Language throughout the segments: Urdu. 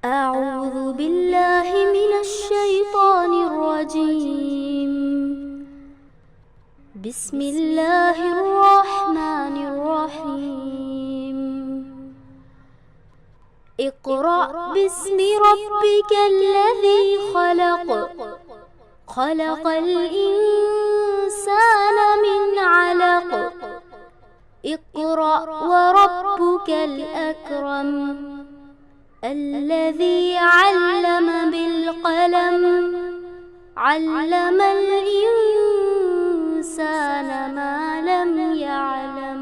أعوذ بالله من الشيطان الرجيم. بسم الله الرحمن الرحيم. اقرأ باسم ربك الذي خلق. خلق الإنسان من علق. اقرأ وربك الأكرم. الذي علم بالقلم. علم الإنسان ما لم يعلم.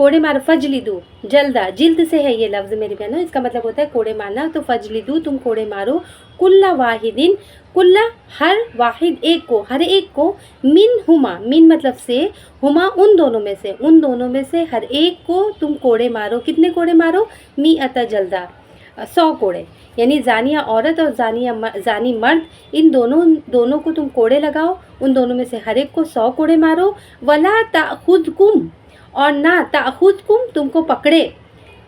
کوڑے مارو، فجلدو جلدا، جلد سے ہے یہ لفظ میری بہنوں، اس کا مطلب ہوتا ہے کوڑے مارنا، تو فجلدو تم کوڑے مارو، کل واحدین، کل ہر واحد ایک کو، ہر ایک کو، من ہما، من مطلب سے، ہما ان دونوں میں سے، ان دونوں میں سے ہر ایک کو تم کوڑے مارو، کتنے کوڑے مارو؟ 100 جلدہ، 100 کوڑے، یعنی زانیہ عورت اور زانی مرد، ان دونوں کو تم کوڑے لگاؤ، ان دونوں میں سے ہر ایک کو 100 کوڑے مارو، ولا تأخذکم، اور نہ تأخذکم تم کو پکڑے،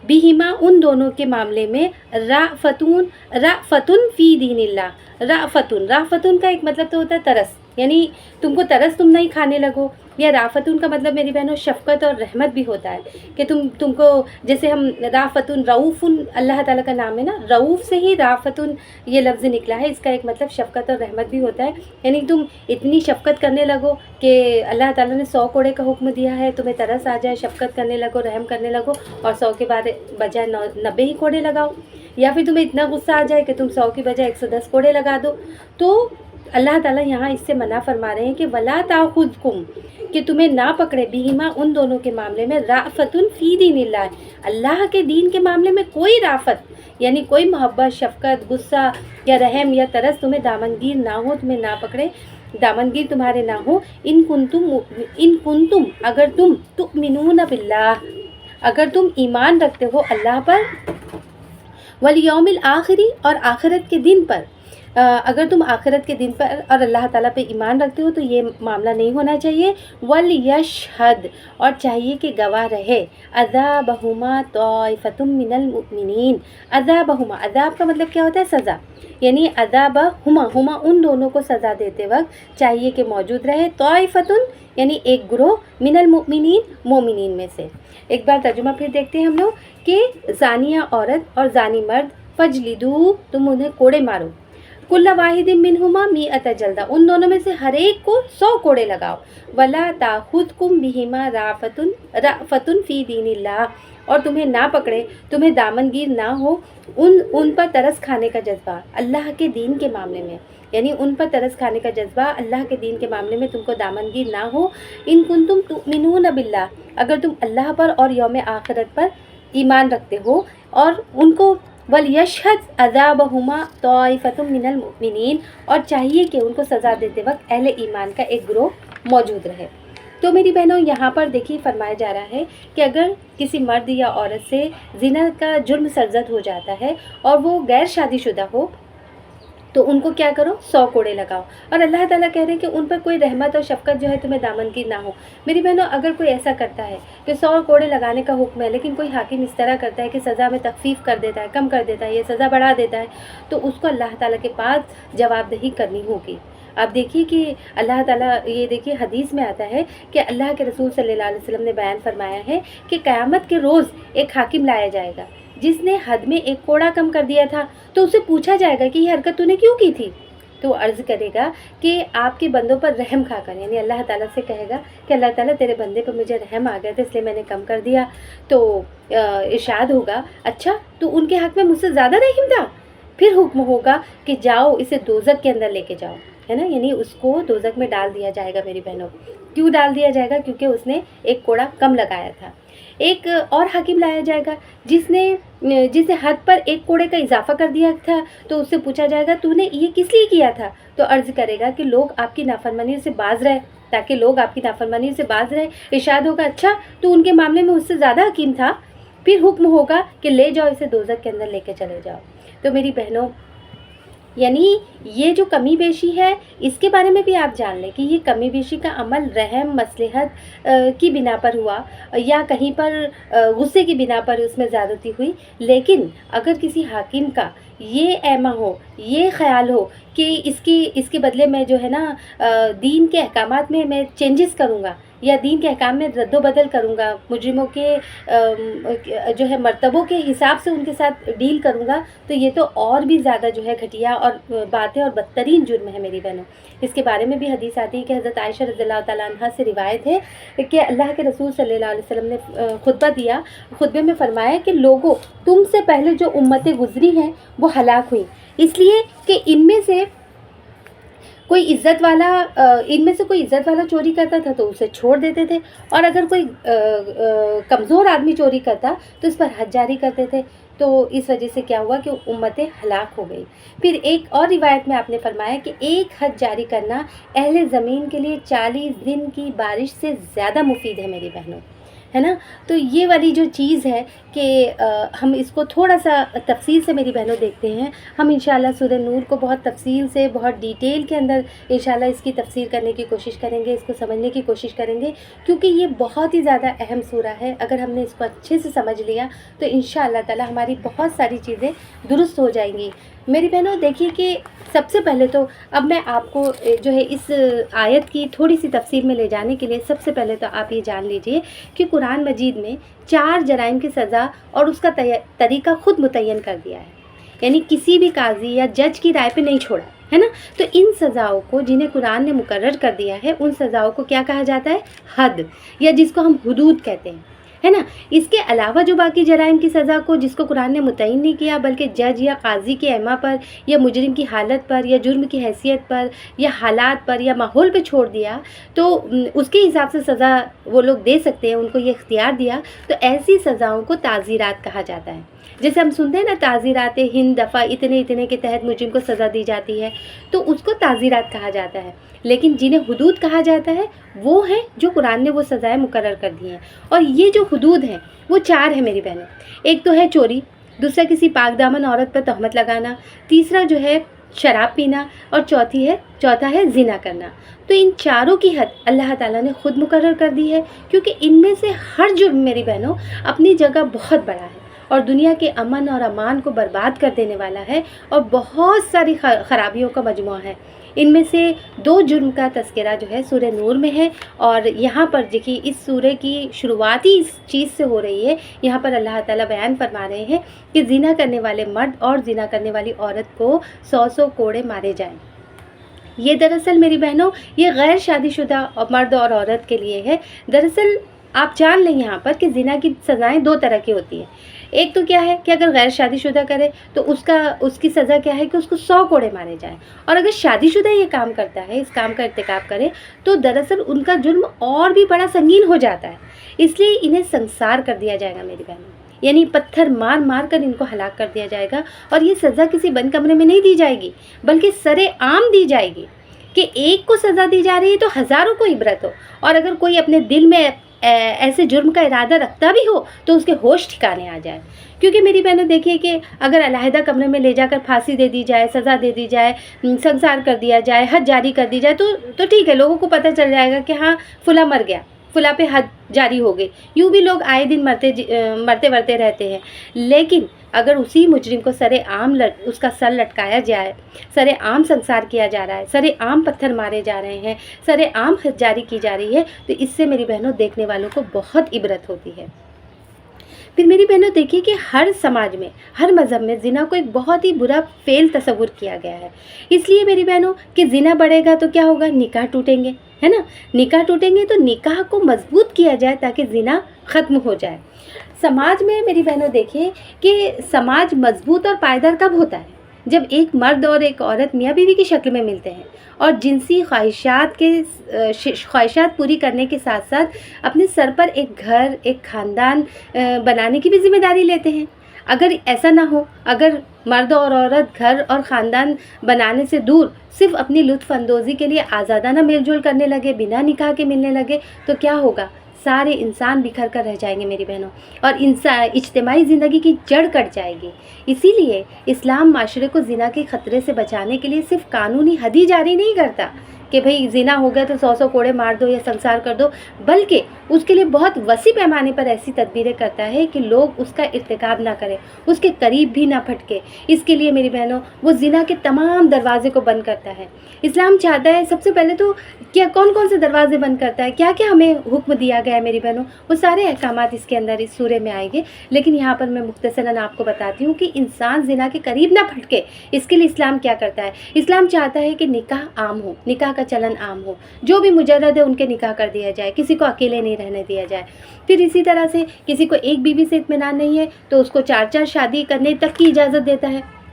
بہما ان دونوں کے معاملے میں، رأفتن فی دین اللہ، رأفتن کا ایک مطلب تو ہوتا ہے ترس، یعنی تم کو ترس تم نہیں کھانے لگو، یا رافتن کا مطلب میری بہنوں شفقت اور رحمت بھی ہوتا ہے کہ تم کو، جیسے ہم رافتن، رعوف اللہ تعالیٰ کا نام ہے نا، رعوف سے ہی رافتن یہ لفظ نکلا ہے، اس کا ایک مطلب شفقت اور رحمت بھی ہوتا ہے، یعنی تم اتنی شفقت کرنے لگو کہ اللہ تعالیٰ نے 100 کوڑے کا حکم دیا ہے، تمہیں ترس آ جائے، شفقت کرنے لگو، رحم کرنے لگو، اور 100 کے بعد بجائے 90 ہی کوڑے لگاؤ، یا پھر تمہیں اتنا غصہ آ جائے کہ تم 100 کی بجائے 110 کوڑے لگا دو، تو اللہ تعالیٰ یہاں اس سے منع فرما رہے ہیں کہ ولا تأخذکم، کہ تمہیں نہ پکڑے، بہما ان دونوں کے معاملے میں، رأفتن فی دین اللہ، اللہ کے دین کے معاملے میں کوئی رافت، یعنی کوئی محبت، شفقت، غصہ یا رحم یا ترس تمہیں دامنگیر نہ ہو، تمہیں نہ پکڑے، دامنگیر تمہارے نہ ہو، ان کنتم اگر تم تؤمنون باللہ، اگر تم ایمان رکھتے ہو اللہ پر، والیوم الآخری، اور آخرت کے دن پر، اگر تم آخرت کے دن پر اور اللہ تعالیٰ پہ ایمان رکھتے ہو تو یہ معاملہ نہیں ہونا چاہیے، وَلْيَشْهَدْ، اور چاہیے کہ گواہ رہے، عَذَابَهُمَا طَائِفَةٌ مِّنَ الْمُؤْمِنِينَ، عَذَابَهُمَا، عذاب کا مطلب کیا ہوتا ہے؟ سزا، یعنی عذابہما ان دونوں کو سزا دیتے وقت چاہیے کہ موجود رہے، طائفتن یعنی ایک گروہ، من المؤمنین مومنین میں سے۔ ایک بار ترجمہ پھر دیکھتے ہیں ہم لوگ کہ زانیہ عورت اور زانی مرد، فجلدو تم انہیں کوڑے مارو، کل واحد منہما 100 جلدہ، ان دونوں میں سے ہر ایک کو 100 کوڑے لگاؤ، ولا تأخذکم بہما رأفتن فی دین اللہ، اور تمہیں نہ پکڑے، تمہیں دامنگیر نہ ہو ان پر ترس کھانے کا جذبہ اللہ کے دین کے معاملے میں، یعنی ان پر ترس کھانے کا جذبہ اللہ کے دین کے معاملے میں تم کو دامنگیر نہ ہو، ان کنتم تؤمنون باللہ، اگر تم اللہ پر اور یوم آخرت پر ایمان رکھتے ہو، اور ان کو، وَلْيَشْهَدْ عَذَابَهُمَا طَائِفَةٌ مِّنَ الْمُؤْمِنِينَ، اور چاہیے کہ ان کو سزا دیتے وقت اہل ایمان کا ایک گروہ موجود رہے۔ تو میری بہنوں یہاں پر دیکھیے فرمایا جا رہا ہے کہ اگر کسی مرد یا عورت سے زنا کا جرم سرزد ہو جاتا ہے اور وہ غیر شادی شدہ ہو تو ان کو کیا کرو؟ 100 کوڑے لگاؤ، اور اللہ تعالیٰ کہہ رہے ہیں کہ ان پر کوئی رحمت اور شفقت جو ہے تمہیں دامنگیر نہ ہو۔ میری بہنوں اگر کوئی ایسا کرتا ہے کہ 100 کوڑے لگانے کا حکم ہے لیکن کوئی حاکم اس طرح کرتا ہے کہ سزا میں تخفیف کر دیتا ہے، کم کر دیتا ہے، یہ سزا بڑھا دیتا ہے، تو اس کو اللہ تعالیٰ کے پاس جواب دہی کرنی ہوگی۔ آپ دیکھیے کہ اللہ تعالیٰ، یہ دیکھیے حدیث میں آتا ہے کہ اللہ کے رسول صلی اللہ علیہ وسلم نے بیان فرمایا ہے کہ قیامت کے روز ایک حاکم لایا جائے گا جس نے حد میں ایک کوڑا کم کر دیا تھا، تو اسے پوچھا جائے گا کہ یہ حرکت تو نے کیوں کی تھی؟ تو وہ عرض کرے گا کہ آپ کے بندوں پر رحم کھا کر، یعنی اللہ تعالیٰ سے کہے گا کہ اللہ تعالیٰ تیرے بندے پر مجھے رحم آ گیا تھا اس لیے میں نے کم کر دیا، تو ارشاد ہوگا اچھا تو ان کے حق میں مجھ سے زیادہ رحم تھا؟ پھر حکم ہوگا کہ جاؤ اسے دوزخ کے اندر لے کے جاؤ، ہے نا، یعنی اس کو دوزخ میں ڈال دیا جائے گا میری بہنوں۔ کیوں ڈال دیا جائے گا؟ کیونکہ اس نے ایک کوڑا کم لگایا تھا۔ ایک اور حاکم لایا جائے گا جس نے حد پر ایک کوڑے کا اضافہ کر دیا تھا، تو اس سے پوچھا جائے گا تو نے یہ کس لیے کیا تھا؟ تو عرض کرے گا کہ لوگ آپ کی نافرمانی سے باز رہے، تاکہ لوگ آپ کی نافرمانی سے باز رہے۔ ارشاد ہوگا اچھا تو ان کے معاملے میں اس سے زیادہ حکیم تھا؟ پھر حکم ہوگا کہ لے جاؤ اسے دوزخ کے اندر لے کے چلے جاؤ۔ تو میری بہنوں یعنی یہ جو کمی بیشی ہے اس کے بارے میں بھی آپ جان لیں کہ یہ کمی بیشی کا عمل رحم مصلحت کی بنا پر ہوا یا کہیں پر غصے کی بنا پر اس میں زیادتی ہوئی، لیکن اگر کسی حاکم کا یہ ایما ہو، یہ خیال ہو کہ اس کے بدلے میں جو ہے نا دین کے احکامات میں چینجز کروں گا یا دین کے احکام میں رد و بدل کروں گا، مجرموں کے جو ہے مرتبوں کے حساب سے ان کے ساتھ ڈیل کروں گا، تو یہ تو اور بھی زیادہ جو ہے گھٹیا اور بات ہے اور بدترین جرم ہے میری بہنوں۔ اس کے بارے میں بھی حدیث آتی ہے کہ حضرت عائشہ رضی اللہ تعالیٰ عنہ سے روایت ہے کہ اللہ کے رسول صلی اللہ علیہ وسلم نے خطبہ دیا، خطبے میں فرمایا کہ لوگوں تم سے پہلے جو امتیں گزری ہیں وہ ہلاک ہوئیں، اس لیے کہ ان میں سے کوئی عزت والا ان میں سے کوئی عزت والا چوری کرتا تھا تو اسے چھوڑ دیتے تھے، اور اگر کوئی کمزور آدمی چوری کرتا تو اس پر حد جاری کرتے تھے. تو اس وجہ سے کیا ہوا کہ امتیں ہلاک ہو گئی. پھر ایک اور روایت میں آپ نے فرمایا کہ ایک حد جاری کرنا اہل زمین کے لیے 40 دن کی بارش سے زیادہ مفید ہے میری بہنوں، ہے نا. تو یہ والی جو چیز ہے کہ ہم اس کو تھوڑا سا تفصیل سے میری بہنوں دیکھتے ہیں. ہم انشاءاللہ سورہ نور کو بہت تفصیل سے، بہت ڈیٹیل کے اندر انشاءاللہ اس کی تفسیر کرنے کی کوشش کریں گے، اس کو سمجھنے کی کوشش کریں گے، کیونکہ یہ بہت ہی زیادہ اہم سورہ ہے. اگر ہم نے اس کو اچھے سے سمجھ لیا تو انشاءاللہ تعالی ہماری بہت ساری چیزیں درست ہو جائیں گی. میری بہنوں دیکھیے کہ سب سے پہلے تو اب میں آپ کو جو ہے اس آیت کی تھوڑی سی تفسیر میں لے جانے کے لیے سب سے پہلے تو آپ یہ جان لیجئے کہ قرآن مجید میں 4 جرائم کی سزا اور اس کا طریقہ خود متعین کر دیا ہے، یعنی کسی بھی قاضی یا جج کی رائے پہ نہیں چھوڑا ہے نا. تو ان سزاؤں کو جنہیں قرآن نے مقرر کر دیا ہے، ان سزاؤں کو کیا کہا جاتا ہے؟ حد، یا جس کو ہم حدود کہتے ہیں، ہے نا. اس کے علاوہ جو باقی جرائم کی سزا کو جس کو قرآن نے متعین نہیں کیا، بلکہ جج یا قاضی کے اعمہ پر یا مجرم کی حالت پر یا جرم کی حیثیت پر یا حالات پر یا ماحول پہ چھوڑ دیا، تو اس کے حساب سے سزا وہ لوگ دے سکتے ہیں، ان کو یہ اختیار دیا. تو ایسی سزاؤں کو تعزیرات کہا جاتا ہے. جیسے ہم سنتے ہیں نا تعزیرات ہند دفعہ اتنے کے تحت مجرم کو سزا دی جاتی ہے، تو اس کو تعزیرات کہا جاتا ہے. لیکن جنہیں حدود کہا جاتا ہے وہ ہیں جو قرآن نے وہ سزائیں مقرر کر دی ہیں. اور یہ جو حدود ہیں وہ 4 ہیں میری بہنیں. ایک تو ہے چوری، دوسرا کسی پاک دامن عورت پر تہمت لگانا، تیسرا جو ہے شراب پینا، اور چوتھا ہے زنا کرنا. تو ان چاروں کی حد اللہ تعالیٰ نے خود مقرر کر دی ہے، کیونکہ ان میں سے ہر جرم میری بہنوں اپنی جگہ بہت بڑا ہے اور دنیا کے امن اور امان کو برباد کر دینے والا ہے، اور بہت ساری خرابیوں کا مجموعہ ہے. ان میں سے 2 جرم کا تذکرہ جو ہے سورہ نور میں ہے، اور یہاں پر دیکھیے اس سورہ کی شروعات ہی اس چیز سے ہو رہی ہے. یہاں پر اللہ تعالیٰ بیان فرما رہے ہیں کہ زنا کرنے والے مرد اور زنا کرنے والی عورت کو 100 کوڑے مارے جائیں. یہ دراصل میری بہنوں یہ غیر شادی شدہ مرد اور عورت کے لیے ہے. دراصل آپ جان لیں یہاں پر کہ زنا کی سزائیں 2 طرح کی ہوتی ہیں. ایک تو کیا ہے کہ اگر غیر شادی شدہ کرے تو اس کی سزا کیا ہے کہ اس کو 100 کوڑے مارے جائیں، اور اگر شادی شدہ یہ کام کرتا ہے، اس کام کا ارتکاب کرے، تو دراصل ان کا جرم اور بھی بڑا سنگین ہو جاتا ہے. اس لیے انہیں سنسار کر دیا جائے گا میری بہنوں، یعنی پتھر مار کر ان کو ہلاک کر دیا جائے گا. اور یہ سزا کسی بند کمرے میں نہیں دی جائے گی، بلکہ سرے عام دی جائے گی کہ ایک کو سزا دی جا رہی ہے تو ہزاروں کو عبرت ہو. اور اگر کوئی اپنے دل میں ایسے جرم کا ارادہ رکھتا بھی ہو تو اس کے ہوش ٹھکانے آ جائے. کیونکہ میری بہنوں دیکھیے کہ اگر علیحدہ کمرے میں لے جا کر پھانسی دے دی جائے، سزا دے دی جائے، سنسار کر دیا جائے، حد جاری کر دی جائے تو ٹھیک ہے، لوگوں کو پتہ چل جائے گا کہ ہاں فلاں مر گیا، فلاں پہ حد جاری ہو گئی. یوں بھی لوگ آئے دن مرتے رہتے ہیں. لیکن اگر اسی مجرم کو سر عام اس کا سر لٹکایا جائے، سر عام سنسار کیا جا رہا ہے، سر عام پتھر مارے جا رہے ہیں، سر عام حد جاری کی جا رہی ہے، تو اس سے میری بہنوں دیکھنے والوں کو بہت عبرت ہوتی ہے. پھر میری بہنوں دیکھیے کہ ہر سماج میں، ہر مذہب میں زنا کو ایک بہت ہی برا فعل تصور کیا گیا ہے. اس لیے میری بہنوں کہ زنا بڑھے گا تو کیا ہوگا؟ نکاح ٹوٹیں گے، ہے نا. نکاح ٹوٹیں گے تو نکاح کو مضبوط کیا جائے تاکہ زنا ختم ہو جائے. سماج میں میری بہنوں دیکھیے کہ سماج مضبوط اور پائیدار کب ہوتا ہے؟ جب ایک مرد اور ایک عورت میاں بیوی کی شکل میں ملتے ہیں اور جنسی خواہشات پوری کرنے کے ساتھ ساتھ اپنے سر پر ایک گھر، ایک خاندان بنانے کی بھی ذمہ داری لیتے ہیں. اگر ایسا نہ ہو، اگر مرد اور عورت گھر اور خاندان بنانے سے دور صرف اپنی لطف اندوزی کے لیے آزادانہ میل جول کرنے لگے، بنا نکاح کے ملنے لگے، تو کیا ہوگا؟ سارے انسان بکھر کر رہ جائیں گے میری بہنوں، اور اجتماعی زندگی کی جڑ کٹ جائے گی. اسی لیے اسلام معاشرے کو زنا کے خطرے سے بچانے کے لیے صرف قانونی حد ہی جاری نہیں کرتا کہ بھئی زنا ہو گیا تو 100 کوڑے مار دو یا سنسار کر دو، بلکہ اس کے لیے بہت وسیع پیمانے پر ایسی تدبیریں کرتا ہے کہ لوگ اس کا ارتکاب نہ کریں، اس کے قریب بھی نہ پھٹکے. اس کے لیے میری بہنوں وہ زنا کے تمام دروازے کو بند کرتا ہے. اسلام چاہتا ہے سب سے پہلے تو کیا کون سے دروازے بند کرتا ہے، کیا ہمیں حکم دیا گیا ہے میری بہنوں، وہ سارے احکامات اس کے اندر اس سورے میں آئیں گے. لیکن یہاں پر میں مختصراً آپ کو بتاتی ہوں کہ انسان زنا کے قریب نہ پھٹکے. اس کے لیے اسلام کیا کرتا ہے؟ اسلام چاہتا ہے کہ نکاح عام ہو، نکاح کا چلن عام ہو، جو بھی مجرد ہے ان کے نکاح کر دیا جائے، کسی کو اکیلے نہیں رہنے دیا جائے. پھر اسی طرح سے کسی کو ایک بیوی سے اطمینان نہیں ہے تو اس کو 4 شادی کرنے تک کی اجازت دیتا ہے.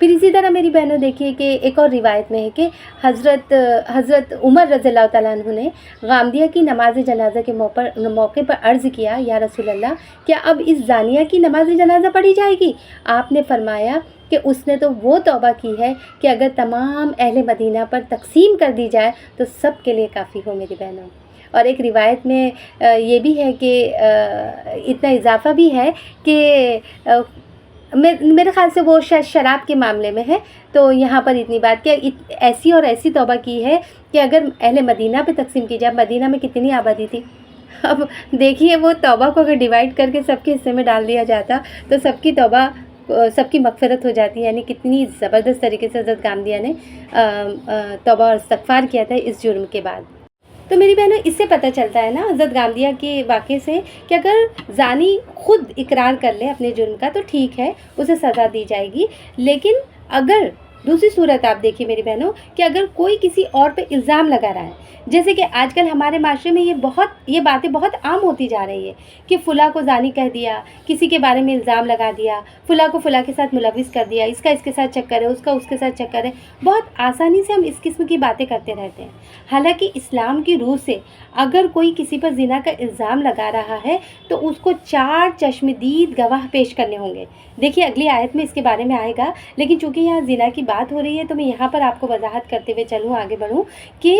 پھر اسی طرح میری بہنوں دیکھیے کہ ایک اور روایت میں ہے کہ حضرت عمر رضی اللہ تعالیٰ عنہ نے غامدیہ کی نماز جنازہ کے موقع پر عرض کیا، یا رسول اللہ کیا اب اس زانیہ کی نماز جنازہ پڑھی جائے گی؟ آپ نے فرمایا کہ اس نے تو وہ توبہ کی ہے کہ اگر تمام اہل مدینہ پر تقسیم کر دی جائے تو سب کے لیے کافی ہو میری بہنوں۔ اور ایک روایت میں یہ بھی ہے کہ اتنا اضافہ بھی ہے کہ میرے خیال سے وہ شاید شراب کے معاملے میں ہے، تو یہاں پر اتنی بات کہ ایسی اور ایسی توبہ کی ہے کہ اگر اہل مدینہ پہ تقسیم کی جائے، مدینہ میں کتنی آبادی تھی، اب دیکھیے وہ توبہ کو اگر ڈیوائڈ کر کے سب کے حصے میں ڈال دیا جاتا تو سب کی توبہ، سب کی مغفرت ہو جاتی، یعنی کتنی زبردست طریقے سے حضرت غامدیہ نے توبہ اور استغفار کیا تھا اس جرم کے بعد۔ تو میری بہنوں اس سے پتہ چلتا ہے نا حضرت غامدیہ کے واقعے سے کہ اگر زانی خود اقرار کر لے اپنے جرم کا تو ٹھیک ہے، اسے سزا دی جائے گی، لیکن اگر دوسری صورت آپ دیکھیے میری بہنوں کہ اگر کوئی کسی اور پہ الزام لگا رہا ہے، جیسے کہ آج کل ہمارے معاشرے میں یہ باتیں بہت عام ہوتی جا رہی ہے کہ فلاں کو زانی کہہ دیا، کسی کے بارے میں الزام لگا دیا، فلاں کو فلاں کے ساتھ ملوث کر دیا، اس کا اس کے ساتھ چکر ہے، اس کا اس کے ساتھ چکر ہے، بہت آسانی سے ہم اس قسم کی باتیں کرتے رہتے ہیں۔ حالانکہ اسلام کی روح سے اگر کوئی کسی پر زنا کا الزام لگا رہا ہے تو اس کو 4 چشمدید گواہ پیش کرنے ہوں گے۔ دیکھیے اگلی آیت میں اس کے بارے میں آئے گا، لیکن چونکہ یہاں زنا کی بات ہو رہی ہے تو میں یہاں پر آپ کو وضاحت کرتے ہوئے چلوں، آگے بڑھوں کہ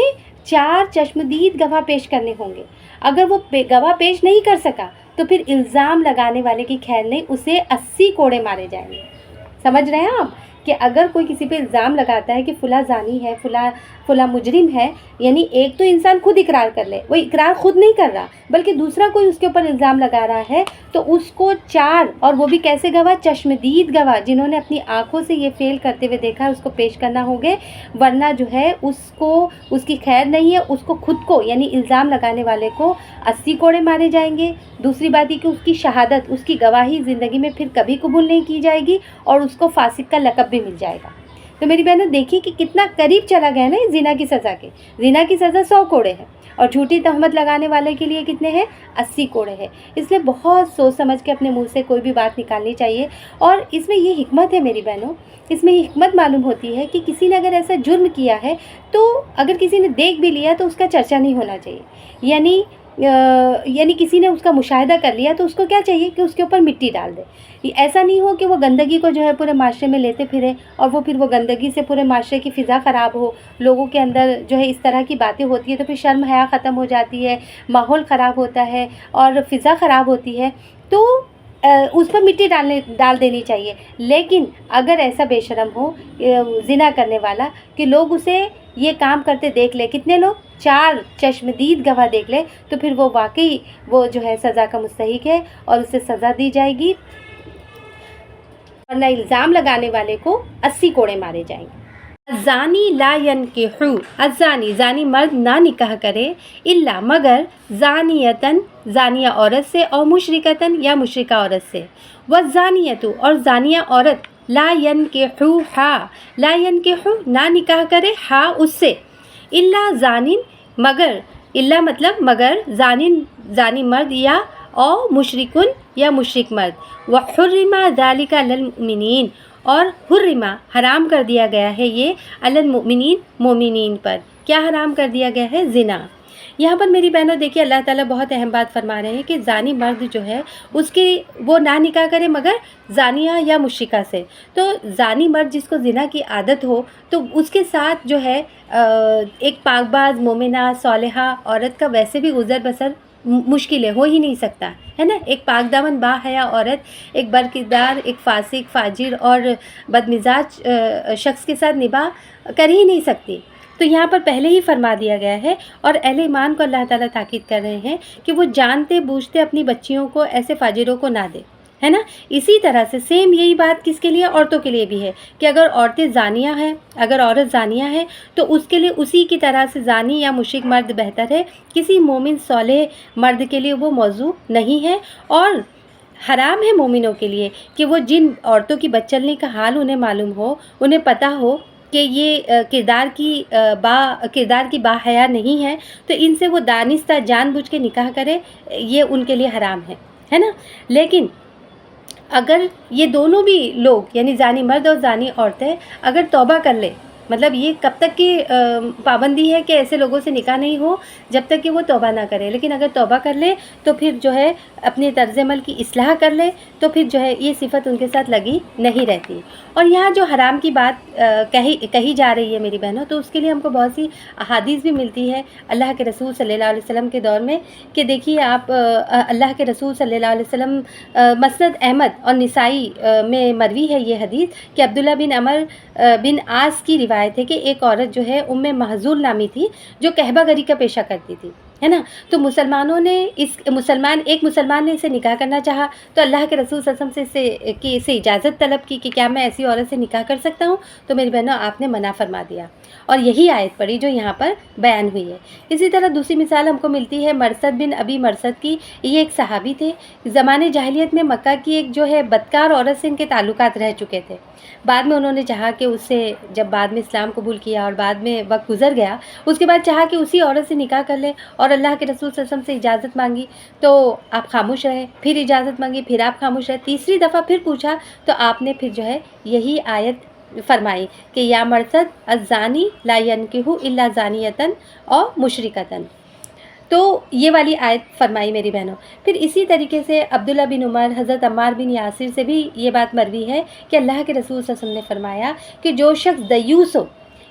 4 چشمدید گواہ پیش کرنے ہوں گے۔ اگر وہ گواہ پیش نہیں کر سکا تو پھر الزام لگانے والے کی خیر نہیں، اسے 80 کوڑے مارے جائیں گے۔ سمجھ رہے ہیں آپ کہ اگر کوئی کسی پہ الزام لگاتا ہے کہ فلاں زانی ہے، فلاں مجرم ہے، یعنی ایک تو انسان خود اقرار کر لے، وہ اقرار خود نہیں کر رہا بلکہ دوسرا کوئی اس کے اوپر الزام لگا رہا ہے، تو اس کو 4، اور وہ بھی کیسے گواہ؟ چشمدید گواہ، جنہوں نے اپنی آنکھوں سے یہ فعل کرتے ہوئے دیکھا ہے، اس کو پیش کرنا ہوں گے، ورنہ جو ہے اس کی خیر نہیں ہے، اس کو خود کو یعنی الزام لگانے والے کو 80 کوڑے مارے جائیں گے۔ دوسری بات یہ کہ اس کی شہادت، اس کی گواہی زندگی میں پھر کبھی قبول نہیں کی جائے گی اور اس کو فاسق کا لقب بھی مل جائے گا۔ تو میری بہنوں دیکھیے کہ کتنا قریب چلا گیا نا زنا کی سزا کے۔ زنا کی سزا 100 کوڑے ہے اور جھوٹی تہمت لگانے والے کے لیے کتنے ہیں؟ 80 کوڑے ہے۔ اس لیے بہت سوچ سمجھ کے اپنے منہ سے کوئی بھی بات نکالنی چاہیے، اور اس میں یہ حکمت ہے میری بہنوں، اس میں یہ حکمت معلوم ہوتی ہے کہ کسی نے اگر ایسا جرم کیا ہے تو اگر کسی نے دیکھ بھی لیا تو اس کا چرچا نہیں ہونا چاہیے، یعنی کسی نے اس کا مشاہدہ کر لیا تو اس کو کیا چاہیے کہ اس کے اوپر مٹی ڈال دے۔ ایسا نہیں ہو کہ وہ گندگی کو جو ہے پورے معاشرے میں لیتے پھرے اور وہ پھر وہ گندگی سے پورے معاشرے کی فضا خراب ہو، لوگوں کے اندر جو ہے اس طرح کی باتیں ہوتی ہیں تو پھر شرم حیا ختم ہو جاتی ہے، ماحول خراب ہوتا ہے اور فضا خراب ہوتی ہے، تو اس پر مٹی ڈال دینی چاہیے۔ لیکن اگر ایسا بے شرم ہو زنا کرنے والا کہ لوگ اسے یہ کام کرتے دیکھ لے، کتنے لوگ؟ 4 چشمدید گواہ دیکھ لے، تو پھر وہ واقعی وہ جو ہے سزا کا مستحق ہے اور اسے سزا دی جائے گی، ورنہ الزام لگانے والے کو 80 کوڑے مارے جائیں گے۔ الزانی لا ینکح، الزانی زانی مرد نہ نکاح کرے، الا مگر زانیتن زانیہ عورت سے، اور مشرکتن یا مشرکہ عورت سے، والزانیۃ اور زانیہ عورت لا ینکحوہا، لا ینکح نہ نکاح کرے ہا اس سے، الا زانن مگر، الا مطلب مگر زانی مرد یا او مشرکن یا مشرک مرد، وحرم ذلک علی المؤمنین اور حرمہ حرام کر دیا گیا ہے یہ علی المؤمنین مومنین پر، کیا حرام کر دیا گیا ہے؟ زنا۔ یہاں پر میری بہنوں دیکھیے اللہ تعالیٰ بہت اہم بات فرما رہے ہیں کہ زانی مرد جو ہے اس کی وہ نہ نکاح کرے مگر زانیہ یا مشرکہ سے۔ تو زانی مرد جس کو زنا کی عادت ہو تو اس کے ساتھ جو ہے ایک پاک باز مومنہ صالحہ عورت کا ویسے بھی گزر بسر مشکل ہے، ہو ہی نہیں سکتا ہے نا۔ ایک پاک دامن با حیا عورت ایک برکردار، ایک فاسق، فاجر اور بدمزاج شخص کے ساتھ نباہ کر ہی نہیں سکتی۔ تو یہاں پر پہلے ہی فرما دیا گیا ہے، اور اہل ایمان کو اللہ تعالیٰ تاکید کر رہے ہیں کہ وہ جانتے بوجھتے اپنی بچیوں کو ایسے فاجروں کو نہ دے، ہے نا۔ اسی طرح سے سیم یہی بات کس کے لیے؟ عورتوں کے لیے بھی ہے کہ اگر عورتیں زانیہ ہیں، اگر عورت زانیہ ہے تو اس کے لیے اسی کی طرح سے زانی یا مشرک مرد بہتر ہے، کسی مومن صالح مرد کے لیے وہ موضوع نہیں ہے۔ اور حرام ہے مومنوں کے لیے کہ وہ جن عورتوں کی بدچلنی کا حال انہیں معلوم ہو، انہیں پتہ ہو کہ یہ کردار کی با حیا نہیں ہے، تو ان سے وہ دانستہ جان بوجھ کے نکاح کرے، یہ ان کے لیے حرام ہے نا۔ لیکن اگر یہ دونوں بھی لوگ یعنی زانی مرد اور زانی عورتیں اگر توبہ کر لے، مطلب یہ کب تک کی پابندی ہے کہ ایسے لوگوں سے نکاح نہیں ہو جب تک کہ وہ توبہ نہ کرے، لیکن اگر توبہ کر لے تو پھر جو ہے اپنے طرز عمل کی اصلاح کر لے تو پھر جو ہے یہ صفت ان کے ساتھ لگی نہیں رہتی۔ اور یہاں جو حرام کی بات کہی جا رہی ہے میری بہنوں، تو اس کے لیے ہم کو بہت سی احادیث بھی ملتی ہے اللہ کے رسول صلی اللہ علیہ وسلم کے دور میں، کہ دیکھیے آپ اللہ کے رسول صلی اللہ علیہ وسلم مسند احمد اور نسائی میں مروی ہے یہ حدیث کہ عبداللہ بن عمر بن عاص کی روایت ہے کہ ایک عورت جو ہے ام محزول نامی تھی جو کہبہ گری کا پیشہ کرتی تھی، ہے نا۔ تو ایک مسلمان نے اسے نکاح کرنا چاہا تو اللہ کے رسول صلی اللہ علیہ وسلم سے اسے اجازت طلب کی کہ کیا میں ایسی عورت سے نکاح کر سکتا ہوں، تو میری بہنوں آپ نے منع فرما دیا اور یہی آیت پڑھی جو یہاں پر بیان ہوئی ہے۔ اسی طرح دوسری مثال ہم کو ملتی ہے مرثد بن ابی مرثد کی، یہ ایک صحابی تھے، زمانے جاہلیت میں مکہ کی ایک جو ہے بدکار عورت سے ان کے تعلقات رہ چکے تھے۔ بعد میں انہوں نے چاہا کہ اس سے جب بعد میں اسلام قبول کیا اور بعد میں وقت گزر گیا، اس کے بعد چاہا کہ اسی عورت سے نکاح کر لے اور اللہ کے رسول صلی اللہ علیہ وسلم سے اجازت مانگی تو آپ خاموش رہے، پھر اجازت مانگی پھر آپ خاموش رہے، تیسری دفعہ پھر پوچھا تو آپ نے پھر جو ہے یہی آیت فرمائی کہ یا مرثد الزانی لا ینکح الا زانیۃ اور مشرکۃ، تو یہ والی آیت فرمائی میری بہنوں۔ پھر اسی طریقے سے عبداللہ بن عمر، حضرت عمار بن یاسر سے بھی یہ بات مروی ہے کہ اللہ کے رسول صلی اللہ علیہ وسلم نے فرمایا کہ جو شخص دیوس ہو،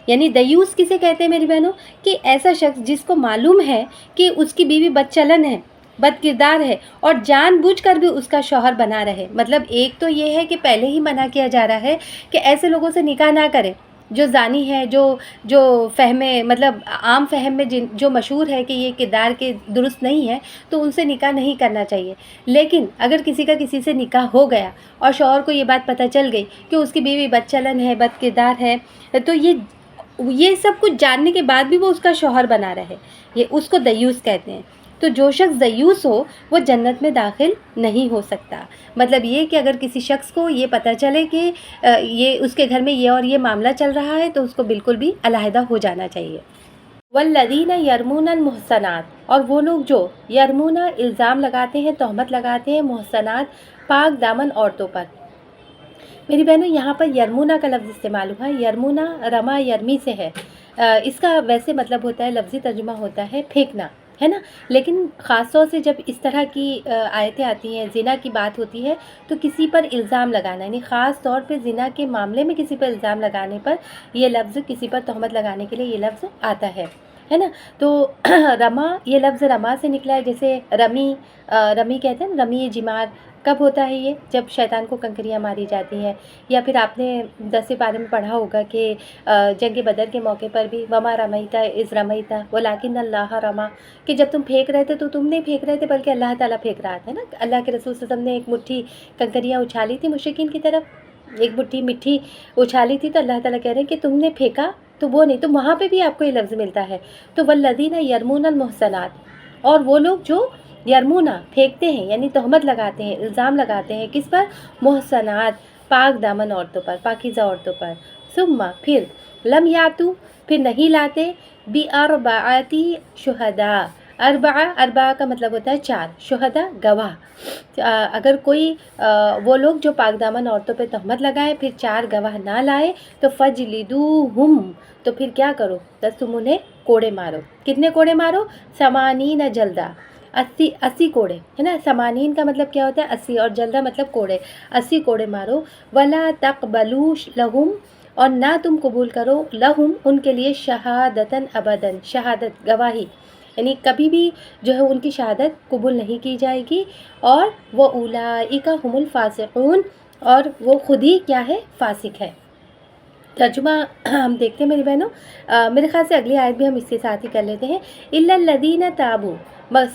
یعنی دیوس کسے کہتے ہیں میری بہنوں، کہ ایسا شخص جس کو معلوم ہے کہ اس کی بیوی بد چلن ہے، بد کردار ہے اور جان بوجھ کر بھی اس کا شوہر بنا رہے۔ مطلب ایک تو یہ ہے کہ پہلے ہی منع کیا جا رہا ہے کہ ایسے لوگوں سے نکاح نہ کرے جو زانی ہے، جو فہم مطلب عام فہم میں جو مشہور ہے کہ یہ کردار کے درست نہیں ہے، تو ان سے نکاح نہیں کرنا چاہیے۔ لیکن اگر کسی کا کسی سے نکاح ہو گیا اور شوہر کو یہ بات پتہ چل گئی کہ اس کی بیوی بد چلن ہے، بد کردار ہے، تو یہ سب کچھ جاننے کے بعد بھی وہ اس کا شوہر بنا رہے، یہ اس کو دیوس کہتے ہیں۔ تو جو شخص دیوس ہو وہ جنت میں داخل نہیں ہو سکتا۔ مطلب یہ کہ اگر کسی شخص کو یہ پتہ چلے کہ یہ اس کے گھر میں یہ اور یہ معاملہ چل رہا ہے تو اس کو بالکل بھی علیحدہ ہو جانا چاہیے۔ والذین یرمون المحصنات، اور وہ لوگ جو یرمون الزام لگاتے ہیں، تہمت لگاتے ہیں، محصنات پاک دامن عورتوں پر۔ میری بہنوں یہاں پر یرمونا کا لفظ استعمال ہوا ہے، یرمونا رما یرمی سے ہے، اس کا ویسے مطلب ہوتا ہے، لفظی ترجمہ ہوتا ہے پھینکنا، ہے نا۔ لیکن خاص طور سے جب اس طرح کی آیتیں آتی ہیں، زنا کی بات ہوتی ہے تو کسی پر الزام لگانا، یعنی خاص طور پہ زنا کے معاملے میں کسی پر الزام لگانے پر یہ لفظ، کسی پر تہمت لگانے کے لیے یہ لفظ آتا ہے نا۔ تو رما، یہ لفظ رما سے نکلا ہے، جیسے رمی کہتے ہیں نا، رمی جمار کب ہوتا ہے یہ؟ جب شیطان کو کنکریاں ماری جاتی ہیں، یا پھر آپ نے 10 پارے میں پڑھا ہوگا کہ جنگ بدر کے موقع پر بھی وما رمیتا اذ رمیتا ولکن اللہ رما، کہ جب تم پھینک رہے تھے تو تم نہیں پھینک رہے تھے بلکہ اللہ تعالیٰ پھینک رہا تھا نا۔ اللہ کے رسول صلی اللہ علیہ وسلم نے ایک مٹھی کنکریاں اچھالی تھی مشرکین کی طرف، ایک مٹھی مٹھی اچھالی تھی، تو اللہ تعالیٰ کہہ رہے ہیں کہ تم نے پھینکا تو وہ نہیں، تو وہاں پہ بھی آپ کو یہ لفظ ملتا ہے۔ تو والذین یرمون المحصنات، اور وہ لوگ جو یرمونا پھینکتے ہیں، یعنی تہمت لگاتے ہیں، الزام لگاتے ہیں، کس پر؟ محصنات پاک دامن عورتوں پر، پاکیزہ عورتوں پر۔ ثم پھر لم یاتو، پھر نہیں لاتے، باربعۃ شہداء، اربعہ کا مطلب ہوتا ہے 4، شہداء گواہ۔ اگر کوئی وہ لوگ جو پاک دامن عورتوں پہ تہمت لگائے پھر 4 گواہ نہ لائے تو فجلدوہم، تو پھر کیا کرو؟ بس تم انہیں کوڑے مارو۔ کتنے کوڑے مارو؟ 80 جلدہ، 80 کوڑے، ہے نا۔ 80 کا مطلب کیا ہوتا ہے؟ 80، اور جلدہ مطلب کوڑے، 80 کوڑے مارو۔ ولا تقبلوا لہم، اور نہ تم قبول کرو لہم ان کے لیے، شہادتاً ابداً، شہادت گواہی، یعنی کبھی بھی جو ہے ان کی شہادت قبول نہیں کی جائے گی۔ اور وہ اولئک هم الفاسقون، اور وہ خود ہی کیا ہے؟ فاسق ہے۔ ترجمہ ہم دیکھتے ہیں میری بہنوں، میرے خیال سے اگلی آیت بھی ہم اس کے ساتھ ہی کر لیتے ہیں۔ الا الذین تابوا،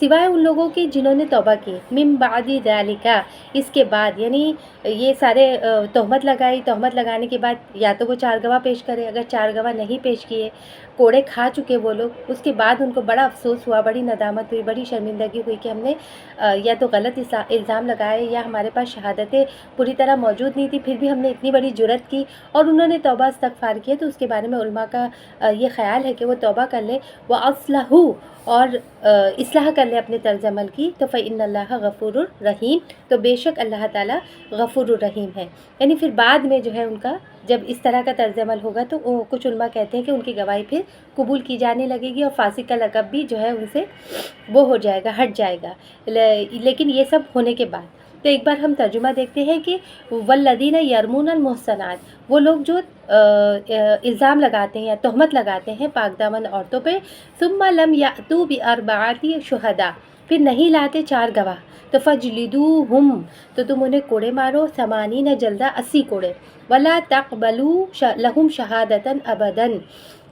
سوائے ان لوگوں کی جنہوں نے توبہ کی، من بعد ذالک، اس کے بعد، یعنی یہ سارے تہمت لگائی، تہمت لگانے کے بعد یا تو وہ 4 گواہ پیش کرے، اگر 4 گواہ نہیں پیش کیے، کوڑے کھا چکے وہ لوگ، اس کے بعد ان کو بڑا افسوس ہوا، بڑی ندامت ہوئی، بڑی شرمندگی ہوئی کہ ہم نے یا تو غلط الزام لگائے یا ہمارے پاس شہادتیں پوری طرح موجود نہیں تھی، پھر بھی ہم نے اتنی بڑی جرت کی، اور انہوں نے توبہ استغفار کیا۔ تو اس کے بارے میں علماء کا یہ خیال ہے کہ وہ توبہ کر لے، وَأَصْلَحُوا، اور اصلاح کر لے اپنے طرز عمل کی، تو فَإِنَّ اللَّهَ غَفُورٌ رَحِيمٌ، تو بے شک اللہ تعالیٰ غفور الرحیم ہے۔ یعنی پھر بعد میں جو ہے ان کا جب اس طرح کا طرز عمل ہوگا تو کچھ علماء کہتے ہیں کہ ان کی گواہی پھر قبول کی جانے لگے گی، اور فاسق کا لقب بھی جو ہے ان سے وہ ہو جائے گا، ہٹ جائے گا، لیکن یہ سب ہونے کے بعد۔ تو ایک بار ہم ترجمہ دیکھتے ہیں کہ والذین یرمون المحصنات، وہ لوگ جو الزام لگاتے ہیں یا تہمت لگاتے ہیں پاک دامن عورتوں پہ، ثم لم یأتوا بأربعۃ شہداء، پھر نہیں لاتے 4 گواہ، تو فجلدوہم، تو تم انہیں کوڑے مارو، 80 جلدہ، 80 کوڑے، ولا تقبلوا لہم شہادۃ ابدا،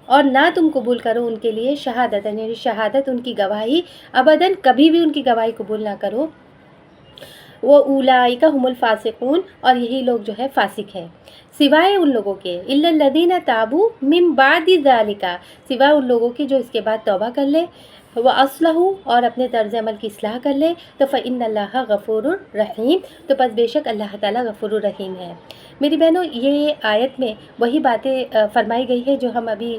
اور نہ تم قبول کرو ان کے لیے شہادت، یعنی شہادت، ان کی گواہی، ابداً، کبھی بھی ان کی گواہی قبول نہ کرو، وہ اولئک هم الفاسقون، اور یہی لوگ جو ہے فاسق ہیں، سوائے ان لوگوں کے، الا الذین تابوا من بعد ذلک، سوائے ان لوگوں کے جو اس کے بعد توبہ کر لے، وَأَصْلَحُوا، اور اپنے طرز عمل کی اصلاح کر لے، تو فَإِنَّ اللَّهَ غَفُورٌ رَحِيمٌ، تو پس بے شک اللہ تعالیٰ غفور الرحیم ہے۔ میری بہنوں، یہ آیت میں وہی باتیں فرمائی گئی ہے جو ہم ابھی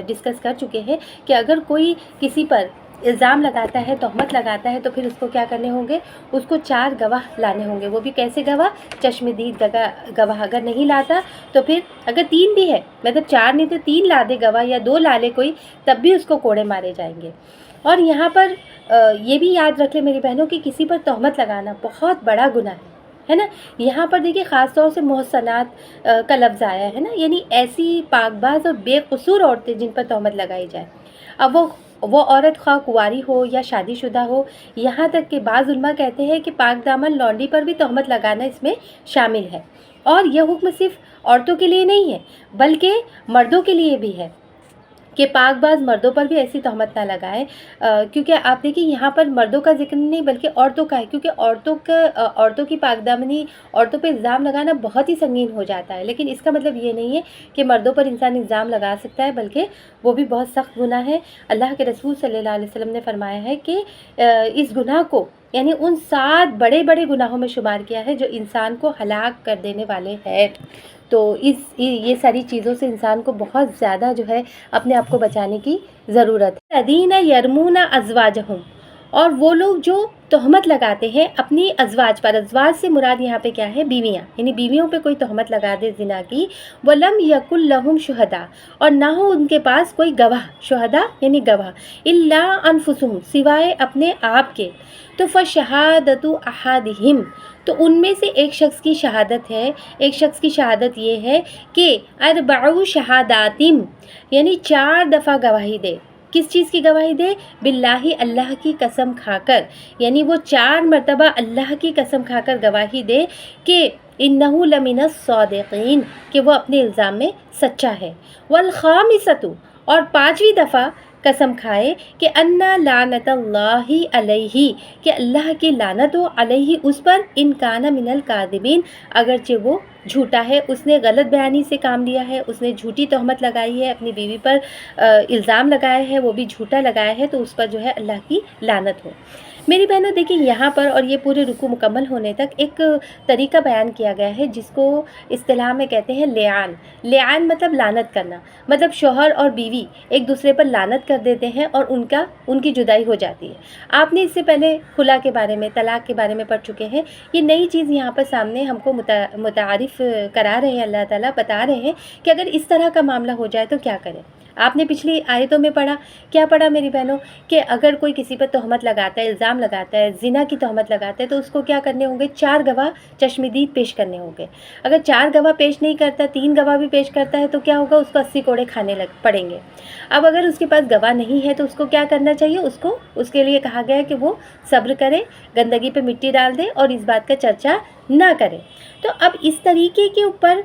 ڈسکس کر چکے ہیں، کہ اگر کوئی کسی پر الزام لگاتا ہے، تہمت لگاتا ہے، تو پھر اس کو کیا کرنے ہوں گے، اس کو 4 گواہ لانے ہوں گے، وہ بھی کیسے گواہ، چشم دید گواہ، اگر نہیں لاتا تو پھر اگر 3 بھی ہے، مطلب 4 نہیں تو 3 لا دے گواہ، یا 2 لا لے کوئی، تب بھی اس کو کوڑے مارے جائیں گے۔ اور یہاں پر یہ بھی یاد رکھ لیں میری بہنوں کہ کسی پر تہمت لگانا بہت بڑا گناہ ہے نا۔ یہاں پر دیکھیے خاص طور سے محصنات کا لفظ آیا ہے نا، یعنی ایسی پاک باز اور بے قصور عورتیں جن پر تہمت لگائی جائے، اب وہ عورت خواہ کنواری ہو یا شادی شدہ ہو، یہاں تک کہ بعض علماء کہتے ہیں کہ پاک دامن لونڈی پر بھی تہمت لگانا اس میں شامل ہے، اور یہ حکم صرف عورتوں کے لیے نہیں ہے بلکہ مردوں کے لیے بھی ہے، کہ پاک باز مردوں پر بھی ایسی تہمت نہ لگائے، کیونکہ آپ دیکھیں یہاں پر مردوں کا ذکر نہیں بلکہ عورتوں کا ہے، کیونکہ عورتوں کی پاک دامنی، عورتوں پہ الزام لگانا بہت ہی سنگین ہو جاتا ہے، لیکن اس کا مطلب یہ نہیں ہے کہ مردوں پر انسان الزام لگا سکتا ہے، بلکہ وہ بھی بہت سخت گناہ ہے۔ اللہ کے رسول صلی اللہ علیہ وسلم نے فرمایا ہے کہ اس گناہ کو یعنی ان 7 بڑے بڑے گناہوں میں شمار کیا ہے جو انسان کو ہلاک کر دینے والے ہیں۔ تو یہ ساری چیزوں سے انسان کو بہت زیادہ جو ہے اپنے آپ کو بچانے کی ضرورت ہے۔ الذین یرمون ازواجہم، اور وہ لوگ جو تہمت لگاتے ہیں اپنی ازواج پر، ازواج سے مراد یہاں پہ کیا ہے، بیویاں، یعنی بیویوں پہ کوئی تہمت لگا دے زنا کی، وَلَمْ يَكُنْ لَهُمْ شُهَدَاء، اور نہ ہو ان کے پاس کوئی گواہ، شہداء یعنی گواہ، إِلَّا أَنفُسُهُمْ، سوائے اپنے آپ کے، تو فَشَهَادَةُ أَحَدِهِمْ، تو ان میں سے ایک شخص کی شہادت ہے، ایک شخص کی شہادت یہ ہے کہ أَرْبَعُ شَهَادَاتٍ، یعنی 4 دفعہ گواہی دے، کس چیز کی گواہی دے، باللہ، اللہ کی قسم کھا کر، یعنی وہ 4 مرتبہ اللہ کی قسم کھا کر گواہی دے کہ انہ لمن الصادقین، کہ وہ اپنے الزام میں سچا ہے، والخامسۃ، اور 5ویں دفعہ قسم کھائے کہ ان لعنت اللہ علیہ، کہ اللہ کی لعنت ہو علیہ اس پر، ان کان من الکاذبین، اگرچہ وہ جھوٹا ہے، اس نے غلط بیانی سے کام لیا ہے، اس نے جھوٹی تہمت لگائی ہے، اپنی بیوی پر الزام لگایا ہے، وہ بھی جھوٹا لگایا ہے، تو اس پر جو ہے اللہ کی لعنت ہو۔ میری بہنوں دیکھیں یہاں پر، اور یہ پورے رکوع مکمل ہونے تک ایک طریقہ بیان کیا گیا ہے جس کو اصطلاح میں کہتے ہیں لعان۔ لعان مطلب لعنت کرنا، مطلب شوہر اور بیوی ایک دوسرے پر لعنت کر دیتے ہیں اور ان کی جدائی ہو جاتی ہے۔ آپ نے اس سے پہلے خلا کے بارے میں، طلاق کے بارے میں پڑھ چکے ہیں، یہ نئی چیز یہاں پر سامنے ہم کو متعارف کرا رہے ہیں، اللہ تعالیٰ بتا رہے ہیں کہ اگر اس طرح کا معاملہ ہو جائے تو کیا کریں۔ آپ نے پچھلی آیتوں میں پڑھا، کیا پڑھا میری بہنوں، کہ اگر کوئی کسی پر تہمت لگاتا ہے، الزام لگاتا ہے، زنا کی تہمت لگاتا ہے، تو اس کو کیا کرنے ہوں گے، 4 گواہ چشمدید پیش کرنے ہوں گے۔ اگر 4 گواہ پیش نہیں کرتا، 3 گواہ بھی پیش کرتا ہے، تو کیا ہوگا، اس کو 80 کوڑے کھانے پڑیں گے۔ اب اگر اس کے پاس گواہ نہیں ہے تو اس کو کیا کرنا چاہیے، اس کے لیے کہا گیا ہے کہ وہ صبر کرے، گندگی پہ مٹی ڈال دے اور اس بات کا چرچا نہ کرے۔ تو اب اس طریقے کے اوپر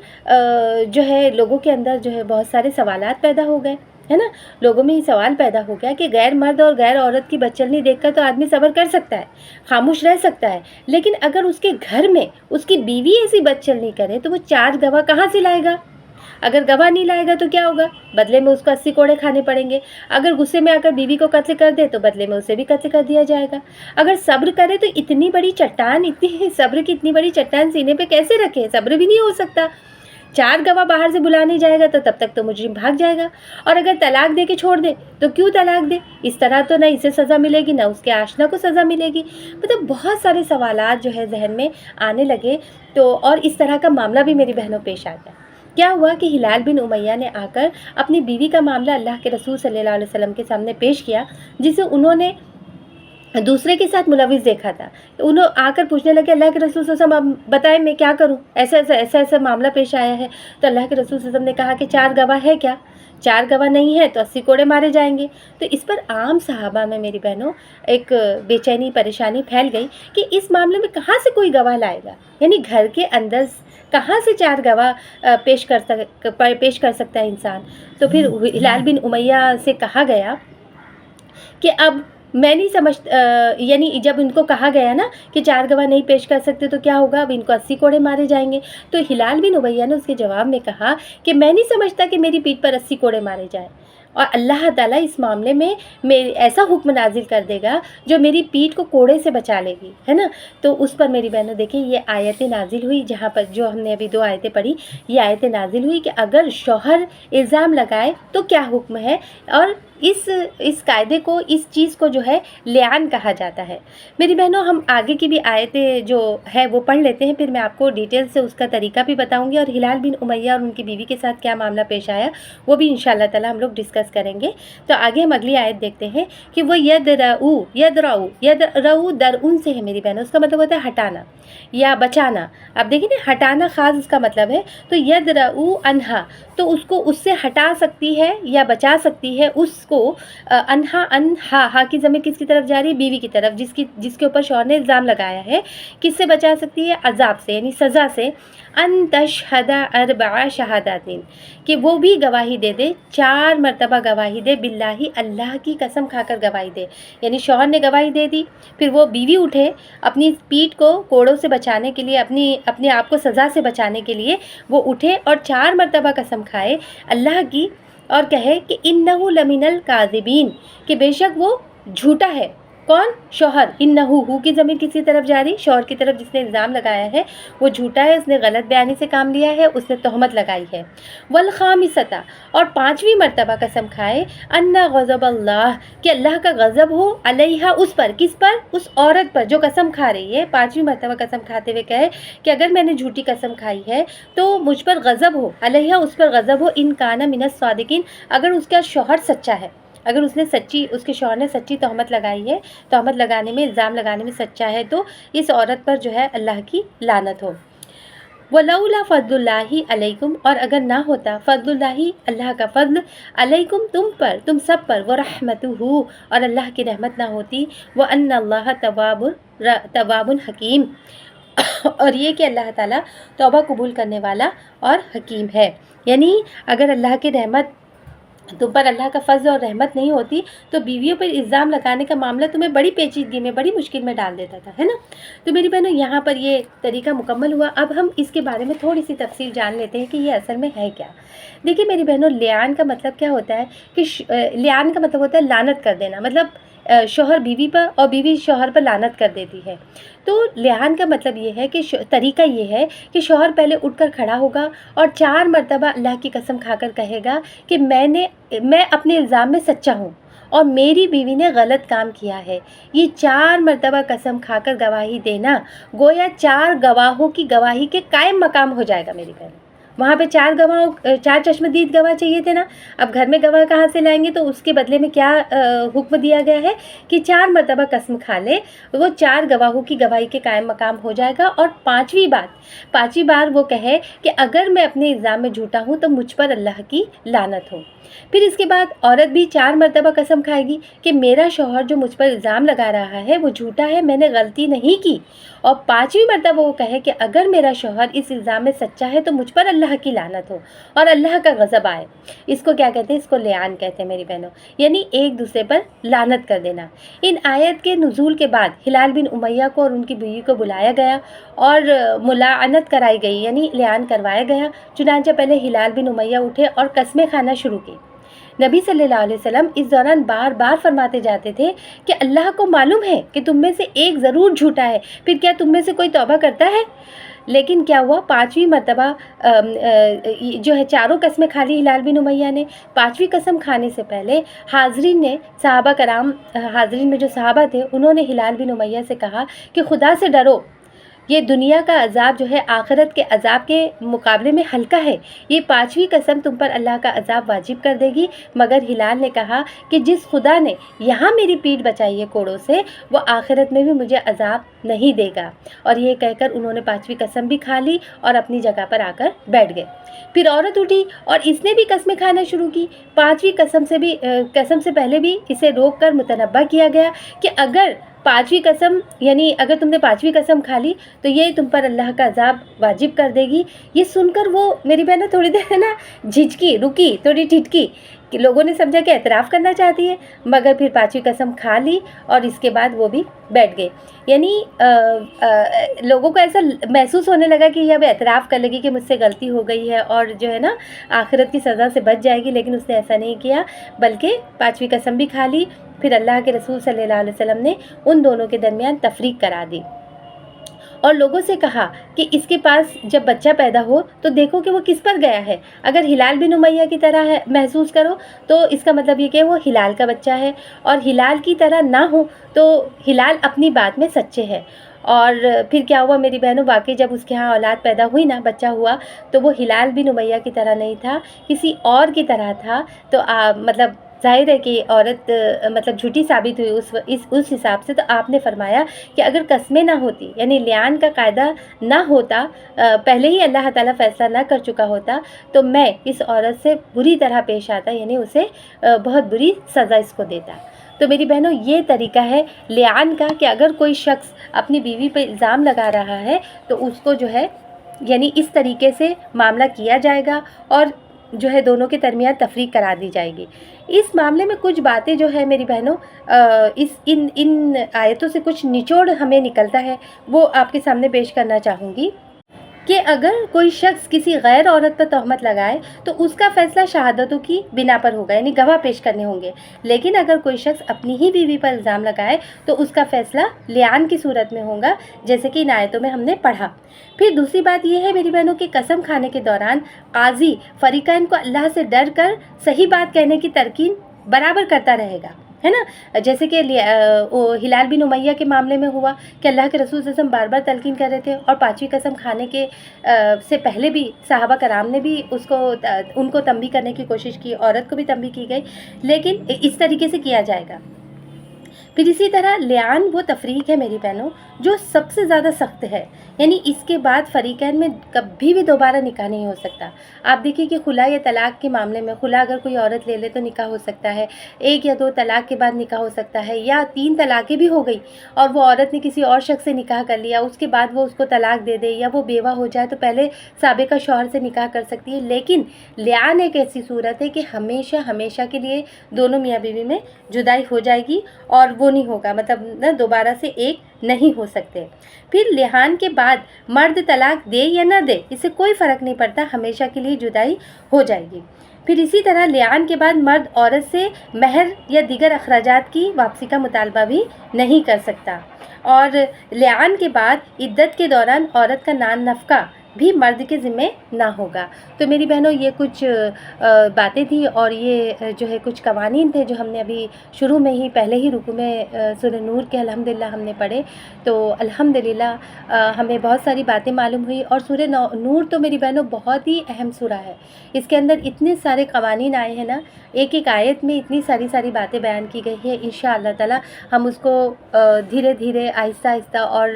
جو ہے لوگوں کے اندر جو ہے بہت سارے سوالات پیدا ہو گئے، ہے نا، لوگوں میں یہ سوال پیدا ہو گیا کہ غیر مرد اور غیر عورت کی بدچلنی دیکھ کر تو آدمی صبر کر سکتا ہے، خاموش رہ سکتا ہے، لیکن اگر اس کے گھر میں اس کی بیوی ایسی بدچلنی کرے تو وہ 4 گواہ کہاں سے لائے گا؟ اگر گواہ نہیں لائے گا تو کیا ہوگا؟ بدلے میں اس کو 80 کوڑے کھانے پڑیں گے۔ اگر غصے میں آ کر بیوی کو قتل کر دے تو بدلے میں اسے بھی قتل کر دیا جائے گا۔ اگر صبر کرے تو اتنی بڑی چٹان، صبر کی اتنی بڑی چٹان سینے پہ کیسے رکھے؟ صبر بھی نہیں ہو سکتا۔ 4 گواہ باہر سے بلانے جائے گا تو تب تک تو مجرم بھاگ جائے گا۔ اور اگر طلاق دے کے چھوڑ دے تو کیوں طلاق دے؟ اس طرح تو نہ اسے سزا ملے گی نہ اس کے آشنا کو سزا ملے گی۔ مطلب بہت سارے سوالات جو ہے ذہن میں آنے لگے، تو اور اس طرح کا معاملہ بھی میری بہنوں پیش آ گیا۔ کیا ہوا کہ ہلال بن امیہ نے آ کر اپنی بیوی کا معاملہ اللہ کے رسول صلی اللہ علیہ وسلم کے سامنے پیش کیا، جسے انہوں نے دوسرے کے ساتھ ملوث دیکھا تھا۔ انہوں آ کر پوچھنے لگے اللہ کے رسول صلی اللہ علیہ وسلم بتائیں میں کیا کروں، ایسا معاملہ پیش آیا ہے۔ تو اللہ کے رسول صلی اللہ علیہ وسلم نے کہا کہ 4 گواہ ہے کیا؟ 4 گواہ نہیں ہے تو 80 کوڑے مارے جائیں گے۔ تو اس پر عام صحابہ میں میری بہنوں ایک بے چینی پریشانی پھیل گئی کہ اس معاملے میں کہاں سے کوئی گواہ لائے گا، یعنی گھر کے اندر کہاں سے 4 گواہ پیش کر سکتا ہے انسان۔ تو پھر ہلال بن امیہ سے کہا گیا کہ اب میں نہیں یعنی جب ان کو کہا گیا نا کہ 4 گواہ نہیں پیش کر سکتے تو کیا ہوگا، اب ان کو 80 کوڑے مارے جائیں گے۔ تو ہلال بن امیہ نے اس کے جواب میں کہا کہ میں نہیں سمجھتا کہ میری پیٹھ پر 80 کوڑے مارے جائیں، اور اللہ تعالیٰ اس معاملے میں ایسا حکم نازل کر دے گا جو میری پیٹھ کو کوڑے سے بچا لے گی، ہے نا۔ تو اس پر میری بہنوں دیکھیں یہ آیتیں نازل ہوئی، جہاں پر جو ہم نے ابھی 2 آیتیں پڑھی، یہ آیتیں نازل ہوئی کہ اگر شوہر الزام لگائے تو کیا حکم ہے، اور اس قاعدے کو، اس چیز کو جو ہے لیان کہا جاتا ہے۔ میری بہنوں ہم آگے کی بھی آیتیں جو ہے وہ پڑھ لیتے ہیں، پھر میں آپ کو ڈیٹیل سے اس کا طریقہ بھی بتاؤں گی، اور ہلال بن امیہ اور ان کی بیوی کے ساتھ کیا معاملہ پیش آیا وہ بھی انشاءاللہ تعالی ہم لوگ ڈسکس کریں گے۔ تو آگے ہم اگلی آیت دیکھتے ہیں کہ وہ یدرؤ درون سے ہے میری بہنوں، اس کا مطلب ہوتا ہے ہٹانا یا بچانا۔ اب دیکھیں نا، ہٹانا خاص اس کا مطلب ہے، تو یدرؤ انہا تو اس کو اس سے ہٹا سکتی ہے یا بچا سکتی ہے اس کو۔ انہا ہا کی ضمیر کس کی طرف جا رہی ہے؟ بیوی کی طرف، جس کے اوپر شوہر نے الزام لگایا ہے۔ کس سے بچا سکتی ہے؟ عذاب سے، یعنی سزا سے۔ ان تشہد 4 شہادات، کہ وہ بھی گواہی دے دے، 4 مرتبہ گواہی دے، باللہ اللہ کی قسم کھا کر گواہی دے، یعنی شوہر نے گواہی دے دی، پھر وہ بیوی اٹھے اپنی پیٹھ کو کوڑوں سے بچانے کے لیے، اپنے آپ کو سزا سے بچانے کے لیے وہ اٹھے اور 4 مرتبہ قسم کھائے اللہ کی، اور کہے کہ انہو لمن الکاذبین، کہ بے شک وہ جھوٹا ہے۔ کون؟ شوہر۔ انہو ہو کی ضمیر کسی طرف جاری؟ شوہر کی طرف، جس نے الزام لگایا ہے وہ جھوٹا ہے، اس نے غلط بیانی سے کام لیا ہے، اس نے تہمت لگائی ہے۔ والخامسۃ، اور 5ویں مرتبہ قسم کھائے، ان غضب اللہ، کہ اللہ کا غضب ہو، علیہا اس پر، کس پر؟ اس عورت پر جو قسم کھا رہی ہے۔ 5ویں مرتبہ قسم کھاتے ہوئے کہے کہ اگر میں نے جھوٹی قسم کھائی ہے تو مجھ پر غضب ہو، علیہا اس پر غضب ہو، ان کان من الصادقین، اگر اس کا شوہر سچا ہے، اگر اس کے شوہر نے سچی تہمت لگائی ہے، تہمت لگانے میں، الزام لگانے میں سچا ہے، تو اس عورت پر جو ہے اللہ کی لعنت ہو۔ وَلَوْلَا فَضْلُ اللَّهِ عَلَيْكُمْ، اور اگر نہ ہوتا فضل اللہ، اللہ کا فضل، علیکم تم پر، تم سب پر، وَرَحْمَتُهُ، اور اللہ کی رحمت نہ ہوتی، وَأَنَّ اللَّهَ تواب حکیم، اور یہ کہ اللہ تعالیٰ توبہ قبول کرنے والا اور حکیم ہے۔ یعنی اگر اللہ کی رحمت تم پر، اللہ کا فضل اور رحمت نہیں ہوتی تو بیویوں پر الزام لگانے کا معاملہ تمہیں بڑی پیچیدگی میں، بڑی مشکل میں ڈال دیتا تھا، ہے نا۔ تو میری بہنوں یہاں پر یہ طریقہ مکمل ہوا۔ اب ہم اس کے بارے میں تھوڑی سی تفصیل جان لیتے ہیں کہ یہ اصل میں ہے کیا۔ دیکھیے میری بہنوں، لیان کا مطلب کیا ہوتا ہے کہ لیان کا مطلب ہوتا ہے لعنت کر دینا، مطلب شوہر بیوی پر اور بیوی شوہر پر لعنت کر دیتی ہے۔ تو لیان کا مطلب یہ ہے کہ طریقہ یہ ہے کہ شوہر پہلے اٹھ کر کھڑا ہوگا اور 4 مرتبہ اللہ کی قسم کھا کر کہے گا کہ میں اپنے الزام میں سچا ہوں اور میری بیوی نے غلط کام کیا ہے۔ یہ 4 مرتبہ قسم کھا کر گواہی دینا گویا 4 گواہوں کی گواہی کے قائم مقام ہو جائے گا میری بہن۔ وہاں پہ 4 چشمدید گواہ چاہیے تھے نا، اب گھر میں گواہ کہاں سے لائیں گے؟ تو اس کے بدلے میں کیا حکم دیا گیا ہے کہ 4 مرتبہ قسم کھا لے، وہ 4 گواہوں کی گواہی کے قائم مقام ہو جائے گا، اور 5ویں بار وہ کہے کہ اگر میں اپنے الزام میں جھوٹا ہوں تو مجھ پر اللہ کی لعنت ہو۔ پھر اس کے بعد عورت بھی 4 مرتبہ قسم کھائے گی کہ میرا شوہر جو مجھ پر الزام لگا رہا ہے وہ جھوٹا ہے، میں نے غلطی نہیں کی، اور 5ویں مرتبہ وہ کہے کہ اگر میرا شوہر اس الزام میں سچا ہے تو مجھ پر اللہ اللہ کی لعنت ہو اور اللہ کا غضب آئے. اس کو کیا کہتے ہیں؟ اس کو لعان کہتے ہیں میری بہنوں، یعنی ایک دوسرے پر لعنت کر دینا. ان آیت کے نزول کے بعد ہلال بن امیہ کو اور ان کی بیوی کو بلایا گیا اور ملاعنت کرائی گئی، یعنی لعان کروایا گیا. چنانچہ پہلے ہلال بن امیہ اٹھے اور قسمیں کھانا شروع کی. نبی صلی اللہ علیہ وسلم اس دوران بار بار فرماتے جاتے تھے کہ اللہ کو معلوم ہے کہ تم میں سے ایک ضرور جھوٹا ہے، پھر کیا تم میں سے کوئی توبہ کرتا ہے؟ لیکن کیا ہوا؟ 5ویں مرتبہ جو ہے چاروں قسمیں کھا لی ہلال بن امیہ نے. 5ویں قسم کھانے سے پہلے حاضرین نے صحابہ کرام، حاضرین میں جو صحابہ تھے، انہوں نے ہلال بن امیہ سے کہا کہ خدا سے ڈرو، یہ دنیا کا عذاب جو ہے آخرت کے عذاب کے مقابلے میں ہلکا ہے. یہ 5ویں قسم تم پر اللہ کا عذاب واجب کر دے گی. مگر ہلال نے کہا کہ جس خدا نے یہاں میری پیٹھ بچائی ہے کوڑوں سے، وہ آخرت میں بھی مجھے عذاب نہیں دے گا. اور یہ کہہ کر انہوں نے 5ویں قسم بھی کھا لی اور اپنی جگہ پر آ کر بیٹھ گئے. پھر عورت اٹھی اور اس نے بھی قسمیں کھانا شروع کی. 5ویں قسم سے پہلے بھی اسے روک کر متنبہ کیا گیا کہ اگر 5ویں قسم، یعنی اگر تم نے 5ویں قسم کھا لی تو یہ تم پر اللہ کا عذاب واجب کر دے گی. یہ سن کر وہ میری بہنوں تھوڑی دیر نا جھجکی، رکی، تھوڑی ٹھٹکی کہ لوگوں نے سمجھا کہ اعتراف کرنا چاہتی ہے، مگر پھر 5ویں قسم کھا لی اور اس کے بعد وہ بھی بیٹھ گئے. یعنی لوگوں کو ایسا محسوس ہونے لگا کہ یہ اب اعتراف کر لگی کہ مجھ سے غلطی ہو گئی ہے اور جو ہے نا آخرت کی سزا سے بچ جائے گی. لیکن اس نے ایسا نہیں کیا، بلکہ 5ویں قسم بھی کھا لی. پھر اللہ کے رسول صلی اللہ علیہ وسلم نے ان دونوں کے درمیان تفریق کرا دی اور لوگوں سے کہا کہ اس کے پاس جب بچہ پیدا ہو تو دیکھو کہ وہ کس پر گیا ہے. اگر ہلال بن امیہ کی طرح ہے محسوس کرو تو اس کا مطلب یہ کہ وہ ہلال کا بچہ ہے، اور ہلال کی طرح نہ ہو تو ہلال اپنی بات میں سچے ہے. اور پھر کیا ہوا میری بہنوں؟ واقعی جب اس کے ہاں اولاد پیدا ہوئی نا، بچہ ہوا، تو وہ ہلال بن امیہ کی طرح نہیں تھا، کسی اور کی طرح تھا. تو مطلب ظاہر ہے کہ عورت مطلب جھوٹی ثابت ہوئی اس حساب سے. تو آپ نے فرمایا کہ اگر قسمیں نہ ہوتی، یعنی لعان کا قاعدہ نہ ہوتا، پہلے ہی اللہ تعالیٰ فیصلہ نہ کر چکا ہوتا، تو میں اس عورت سے بری طرح پیش آتا، یعنی اسے بہت بری سزا اس کو دیتا. تو میری بہنوں یہ طریقہ ہے لعان کا کہ اگر کوئی شخص اپنی بیوی پہ الزام لگا رہا ہے تو اس کو جو ہے یعنی اس طریقے سے معاملہ کیا جائے گا اور جو ہے دونوں کے درمیان تفریق کرا دی جائے گی. اس معاملے میں کچھ باتیں جو ہے میری بہنوں ان آیتوں سے کچھ نچوڑ ہمیں نکلتا ہے، وہ آپ کے سامنے پیش کرنا چاہوں گی کہ اگر کوئی شخص کسی غیر عورت پر تہمت لگائے تو اس کا فیصلہ شہادتوں کی بنا پر ہوگا، یعنی گواہ پیش کرنے ہوں گے. لیکن اگر کوئی شخص اپنی ہی بیوی پر الزام لگائے تو اس کا فیصلہ لعان کی صورت میں ہوگا، جیسے کہ ان آیتوں میں ہم نے پڑھا. پھر دوسری بات یہ ہے میری بہنوں کہ قسم کھانے کے دوران قاضی فریقین کو اللہ سے ڈر کر صحیح بات کہنے کی تلقین برابر کرتا رہے گا، ہے نا. جیسے کہ ہلال بن امیہ کے معاملے میں ہوا کہ اللہ کے رسول صلی اللہ علیہ وسلم بار بار تلقین کر رہے تھے، اور 5ویں قسم کھانے کے سے پہلے بھی صحابہ کرام نے بھی ان کو تنبیہ کرنے کی کوشش کی، عورت کو بھی تنبیہ کی گئی، لیکن اس طریقے سے کیا جائے گا. پھر اسی طرح لعان وہ تفریق ہے میری بہنوں جو سب سے زیادہ سخت ہے، یعنی اس کے بعد فریقین میں کبھی بھی دوبارہ نکاح نہیں ہو سکتا. آپ دیکھیے کہ خلا یا طلاق کے معاملے میں خلا اگر کوئی عورت لے لے تو نکاح ہو سکتا ہے، 1 یا 2 طلاق کے بعد نکاح ہو سکتا ہے، یا 3 طلاقیں بھی ہو گئی اور وہ عورت نے کسی اور شخص سے نکاح کر لیا، اس کے بعد وہ اس کو طلاق دے دے یا وہ بیوہ ہو جائے تو پہلے سابقہ شوہر سے نکاح کر سکتی ہے. لیکن لعان ایک ایسی صورت ہے کہ ہمیشہ کے لیے دونوں میاں بیوی میں جدائی ہو جائے گی اور وہ نہیں ہوگا، مطلب دوبارہ سے ایک نہیں ہو سکتے. پھر لعان کے بعد مرد طلاق دے یا نہ دے اس سے کوئی فرق نہیں پڑتا، ہمیشہ کے لیے جدائی ہو جائے گی. پھر اسی طرح لعان کے بعد مرد عورت سے مہر یا دیگر اخراجات کی واپسی کا مطالبہ بھی نہیں کر سکتا. اور لعان کے بعد عدت کے دوران عورت کا نان نفقہ بھی مرد کے ذمے نہ ہوگا. تو میری بہنوں یہ کچھ باتیں تھیں اور یہ جو ہے کچھ قوانین تھے جو ہم نے ابھی شروع میں ہی پہلے ہی رکوع میں سورہ نور کے الحمدللہ ہم نے پڑھے. تو الحمدللہ ہمیں بہت ساری باتیں معلوم ہوئی. اور سورہ نور تو میری بہنوں بہت ہی اہم سورہ ہے، اس کے اندر اتنے سارے قوانین آئے ہیں نا، ایک آیت میں اتنی ساری باتیں بیان کی گئی ہے. انشاءاللہ تعالی ہم اس کو دھیرے دھیرے آہستہ اور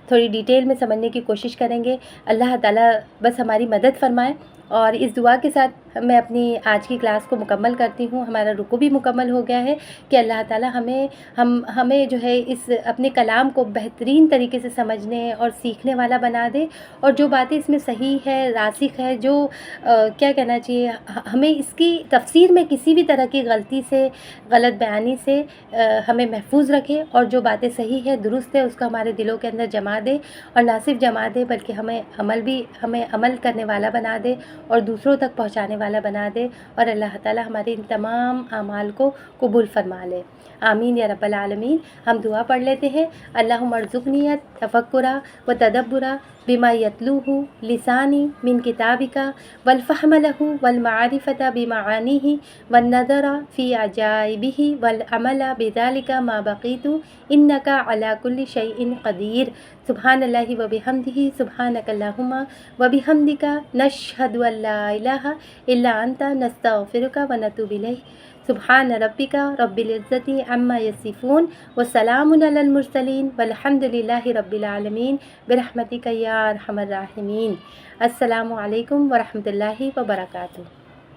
تھوڑی ڈیٹیل میں سمجھنے کی کوشش کریں گے. اللہ تعالیٰ بس ہماری مدد فرمائے. اور اس دعا کے ساتھ میں اپنی آج کی کلاس کو مکمل کرتی ہوں. ہمارا رکوع بھی مکمل ہو گیا ہے کہ اللہ تعالیٰ ہمیں جو ہے اس اپنے کلام کو بہترین طریقے سے سمجھنے اور سیکھنے والا بنا دے, اور جو باتیں اس میں صحیح ہے, راسخ ہے, جو کیا کہنا چاہیے, ہمیں اس کی تفسیر میں کسی بھی طرح کی غلطی سے, غلط بیانی سے ہمیں محفوظ رکھے, اور جو باتیں صحیح ہے, درست ہے, اس کو ہمارے دلوں کے اندر جما دے, اور نہ صرف جما دے بلکہ ہمیں عمل کرنے والا بنا دے اور دوسروں تک پہنچانے والا بنا دے, اور اللہ تعالیٰ ہمارے ان تمام اعمال کو قبول فرما لے. آمین یا رب العالمین. ہم دعا پڑھ لیتے ہیں. اللہم ارزقنی تفکرا و تدبرا بما یتلوہ لسانی من کتابک والفہم لہ والمعرفۃ بمعانیہ والنظر فی عجائبہ والعمل بذلک ما بقیت انک علی کل شیء قدیر. سبحان اللہ و بحمدہ, سبحانک اللہم و بحمدک, نشہد ان لا الہ الا انت, نستغفرک و نتوب الیک. سبحان ربک رب العزت عما یصفون وسلام علی المرسلین والحمد للہ رب العالمین برحمتک یا ارحم الراحمین. السلام علیکم ورحمۃ اللہ وبرکاتہ.